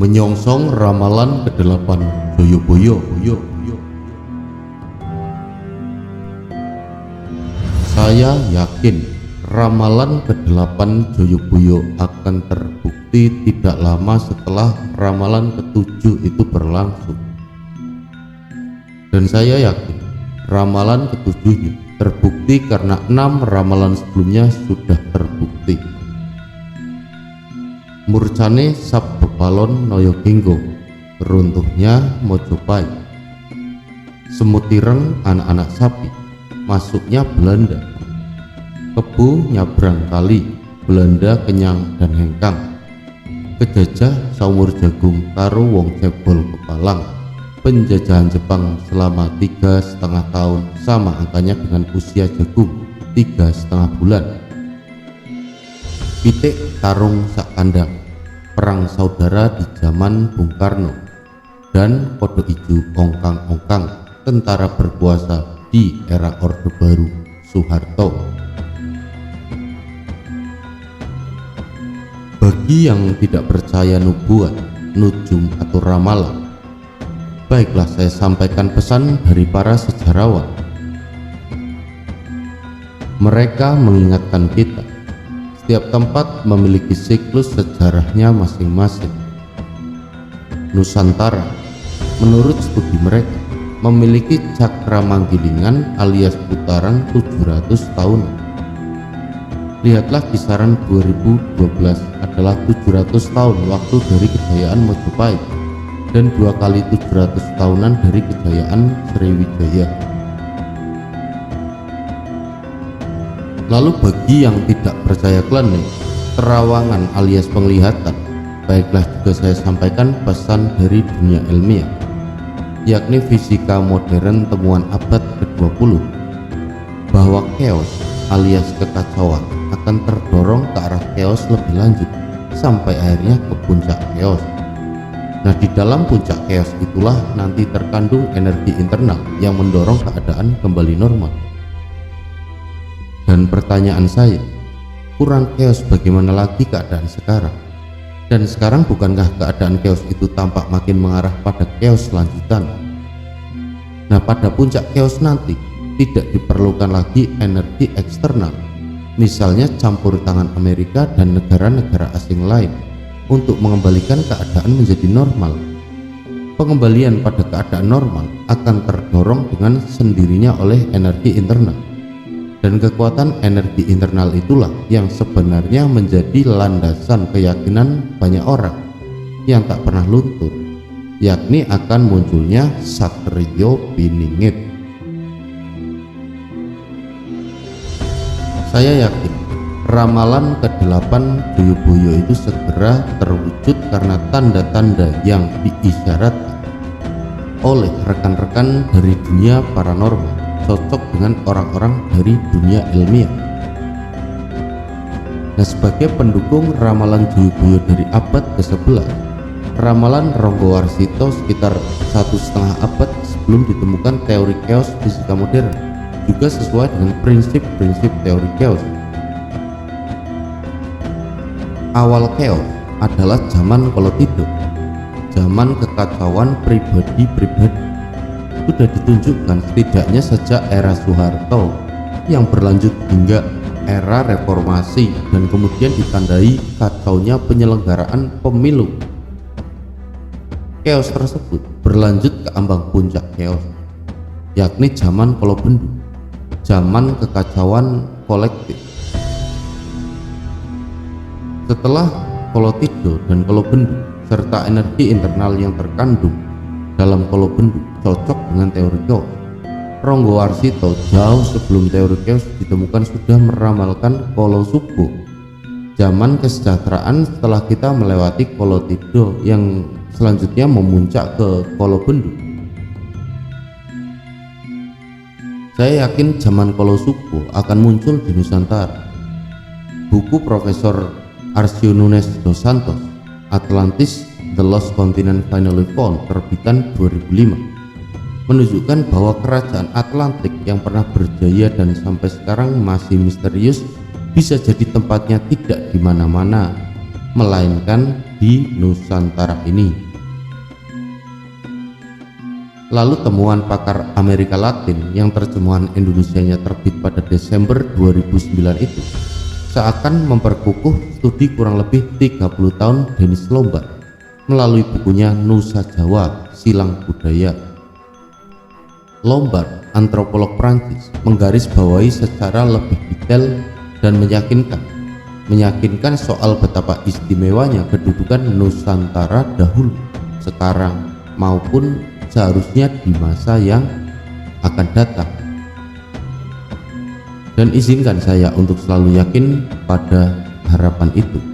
Menyongsong ramalan ke-8 Joyoboyo. Saya yakin ramalan ke-8 Joyoboyo akan terbukti tidak lama setelah ramalan ke-7 itu berlangsung. Dan saya yakin ramalan ke-7 terbukti karena 6 ramalan sebelumnya sudah terbukti. Murcane Sabdo Palon Noyo Genggo, runtuhnya Mojopahit. Semut ireng anak-anak sapi, masuknya Belanda. Kebu nyabrang kali, Belanda kenyang dan hengkang. Kejajah saumur jagung karo wong cebol kepalang. Penjajahan Jepang selama 3,5 tahun sama angkanya dengan usia jagung 3,5 bulan. Pitik tarung sak kandang, perang saudara di zaman Bung Karno, dan kode ijo ongkang-ongkang, tentara berkuasa di era Orde Baru Soeharto. Bagi yang tidak percaya nubuat, nujum atau ramalan, baiklah saya sampaikan pesan dari para sejarawan. Mereka mengingatkan kita, setiap tempat memiliki siklus sejarahnya masing-masing. Nusantara, menurut studi mereka, memiliki cakra manggilingan alias putaran 700 tahun. Lihatlah kisaran 2012 adalah 700 tahun waktu dari kejayaan Mojopahit dan 2 kali 700 tahunan dari kejayaan Sriwijaya. Lalu bagi yang tidak percaya klinik, terawangan alias penglihatan, baiklah juga saya sampaikan pesan dari dunia ilmiah, yakni fisika modern temuan abad ke-20, bahwa chaos alias kekacauan akan terdorong ke arah chaos lebih lanjut sampai akhirnya ke puncak chaos. Nah, di dalam puncak chaos itulah nanti terkandung energi internal yang mendorong keadaan kembali normal. Dan pertanyaan saya, kurang chaos bagaimana lagi keadaan sekarang? Dan sekarang bukankah keadaan chaos itu tampak makin mengarah pada chaos lanjutan? Nah, pada puncak chaos nanti tidak diperlukan lagi energi eksternal, misalnya campur tangan Amerika dan negara-negara asing lain untuk mengembalikan keadaan menjadi normal. Pengembalian pada keadaan normal akan terdorong dengan sendirinya oleh energi internal. Dan kekuatan energi internal itulah yang sebenarnya menjadi landasan keyakinan banyak orang yang tak pernah luntur, yakni akan munculnya Satrio Piningit. Saya yakin ramalan ke-8 Joyoboyo itu segera terwujud karena tanda-tanda yang diisyaratkan oleh rekan-rekan dari dunia paranormal cocok dengan orang-orang dari dunia ilmiah. Nah, sebagai pendukung ramalan Joyoboyo dari abad ke-11, ramalan Ronggo Warsito sekitar 1,5 abad sebelum ditemukan teori chaos fisika modern juga sesuai dengan prinsip-prinsip teori chaos. Awal chaos adalah zaman kolotido, zaman kekacauan pribadi-pribadi. Sudah ditunjukkan setidaknya sejak era Soeharto yang berlanjut hingga era reformasi dan kemudian ditandai kacaunya penyelenggaraan pemilu. Chaos tersebut berlanjut ke ambang puncak chaos, yakni zaman Kolobendu, zaman kekacauan kolektif. Setelah Kolotido dan Kolobendu serta energi internal yang terkandung dalam Kolobendu cocok dengan teori chaos, Ronggo Warsito jauh sebelum teori chaos ditemukan sudah meramalkan Kolosubo, zaman kesejahteraan setelah kita melewati Kolotido yang selanjutnya memuncak ke Kolobendu. Saya yakin zaman Kolosubo akan muncul di Nusantara. Buku Profesor Arcio Nunes dos Santos, Atlantis, The Lost Continent Finally Found, terbitan 2005, menunjukkan bahwa kerajaan Atlantik yang pernah berjaya dan sampai sekarang masih misterius bisa jadi tempatnya tidak di mana-mana, melainkan di Nusantara ini. Lalu temuan pakar Amerika Latin yang terjemahan Indonesianya terbit pada Desember 2009 itu seakan memperkukuh studi kurang lebih 30 tahun Dennis Lombard melalui bukunya Nusa Jawa Silang Budaya. Lombard, antropolog Prancis, menggarisbawahi secara lebih detail dan meyakinkan soal betapa istimewanya kedudukan Nusantara dahulu, sekarang, maupun seharusnya di masa yang akan datang. Dan izinkan saya untuk selalu yakin pada harapan itu.